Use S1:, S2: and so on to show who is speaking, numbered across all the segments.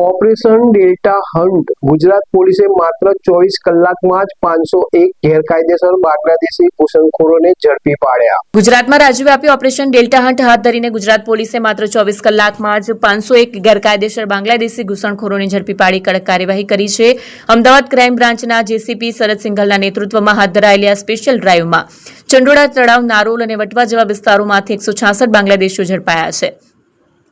S1: Operation delta hunt Gujarat પોલીસે માત્ર 24 કલાકમાં જ 501 ગેરકાયદેસર બાંગ્લાદેશી ઘૂસણખોરોને ઝડપી પાડ્યા।
S2: ગુજરાતમાં રાજ્યવ્યાપી ઓપરેશન ડેલ્ટા હન્ટ હાથ ધરીને ગુજરાત પોલીસે માત્ર 24 કલાકમાં જ 501 ગેરકાયદેસર બાંગ્લાદેશી ઘૂસણખોરોને ઝડપી પાડી કડક કાર્યવાહી કરી છે। અમદાવાદ ક્રાઇમ બ્રાન્ચના જેસીપી શરદ સિંઘલના નેતૃત્વમાં હાથ ધરાયેલી આ સ્પેશિયલ ડ્રાઇવમાં ચંડોળા તળાવ, નારોલ અને વટવા જેવા વિસ્તારોમાંથી 166 બાંગ્લાદેશીઓ ઝડપાયા છે,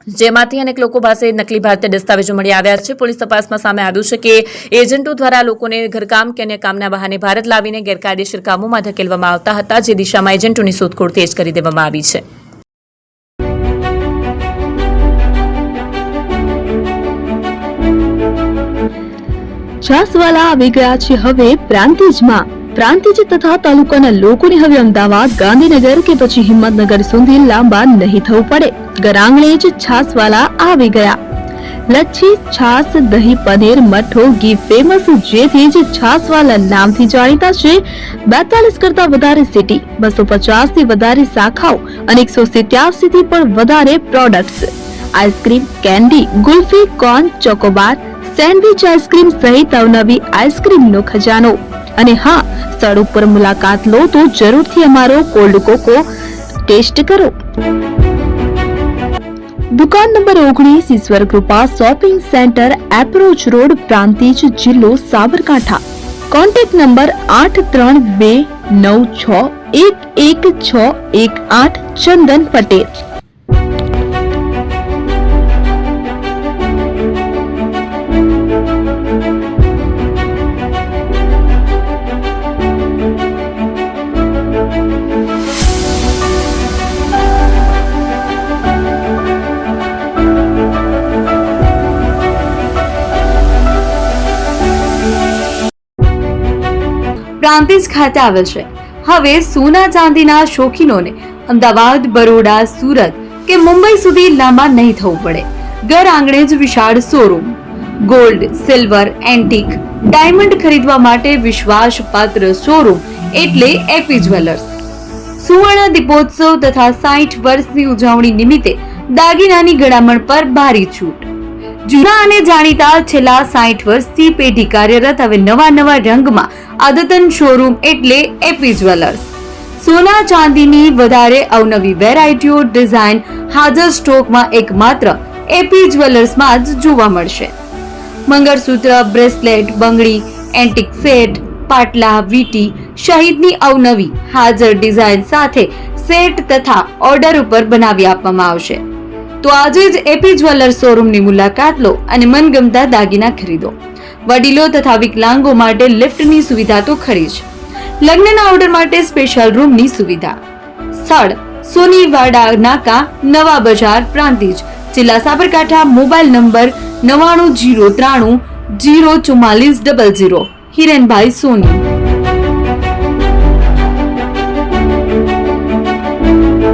S2: જેમાંથી અનેક લોકો પાસે નકલી ભારતીય દસ્તાવેજો મળી આવ્યા છે। પોલીસ તપાસમાં સામે આવ્યું છે કે એજન્ટો દ્વારા લોકોને ઘરકામ કે અન્ય કામના બહાને ભારત લાવીને ગેરકાયદેસર કામોમાં ધકેલવામાં આવતા હતા, જે દિશામાં એજન્ટોની શોધખોળ તેજ કરી દેવામાં આવી છે।
S3: છાસવાલા આવી ગયા છે હવે પ્રાંતિજમાં। પ્રાંતિજ તથા તાલુકાના લોકોને હવે અમદાવાદ, ગાંધીનગર કે પછી હિંમતનગર સુધી લાંબા નહીં થવું પડે। ઘર આંગણે જ છાસવાલા આવી ગયા। લચ્છી, છાસ, દહીં, પનીર, મઠ્ઠો, ઘી ફેમસ, જેથી જ છાસવાલા નામથી જાણીતા છે। 42 કરતા વધારે સિટી, 250 થી વધારે શાખાઓ અને 187 થી પણ વધારે products. Ice cream, candy, kulfi, corn, Chocobar, sandwich ice cream સહિત અવનવી આઈસ્ક્રીમનો ખજાનો। અને હા, સ્થળ ઉપર મુલાકાત લો તો જરૂરથી અમારો કોલ્ડ કોકો ટેસ્ટ કરો। દુકાન number 19, Ishwar Krupa shopping centre, approach road, Prantij, જિલ્લો સાબરકાંઠા। Contact number 8329611618 Chandan Patel.
S4: પ્રાંતિજ ખાતે આવેલ છે। હવે સોના ચાંદીના શોખીનોને અમદાવાદ, બરોડા, સુરત કે મુંબઈ સુધી લાંબા નહીં થવું પડે। ઘર આંગણે જ વિશાળ showroom. Gold, silver, antique, diamond ખરીદવા માટે વિશ્વાસપાત્ર શોરૂમ એટલે એપી જ્વેલર્સ। સુવર્ણ દીપોત્સવ તથા 60 વર્ષની ઉજવણી નિમિત્તે દાગીનાની ગળામણ પર ભારી છૂટ। જૂના અને જાણીતા છેલ્લા 60 વર્ષથી પેઢી કાર્યરત હવે નવા રંગમાં અદ્યતન શોરૂમ એટલે એપી જ્વેલર્સ। સોના ચાંદીની વધારે અવનવી વેરાયટીઓ, ડિઝાઇન હાજર સ્ટોકમાં એકમાત્ર એપી જ્વેલર્સમાં જ જોવા મળશે। મંગળસૂત્ર, બ્રેસલેટ, બંગડી, એન્ટિક સેટ, પાટલા, વીટી સહિતની અવનવી હાજર ડિઝાઇન સાથે સેટ તથા ઓર્ડર ઉપર બનાવી આપવામાં આવશે। તો આજે જ એપી જ્વેલર્સ શોરૂમની મુલાકાત લો અને મનગમતા દાગીના ખરીદો। વડીલો તથા વિકલાંગો માટે લિફ્ટની સુવિધા તો ખરી જ, લગ્નના ઓર્ડર માટે સ્પેશિયલ રૂમની સુવિધા। સ્થળ સોનીવાડા નાકા, નવા બજાર, પ્રાંતિજ, જિલ્લા સાબરકાંઠા। Mobile number 9903304400। હિરેનભાઈ સોની।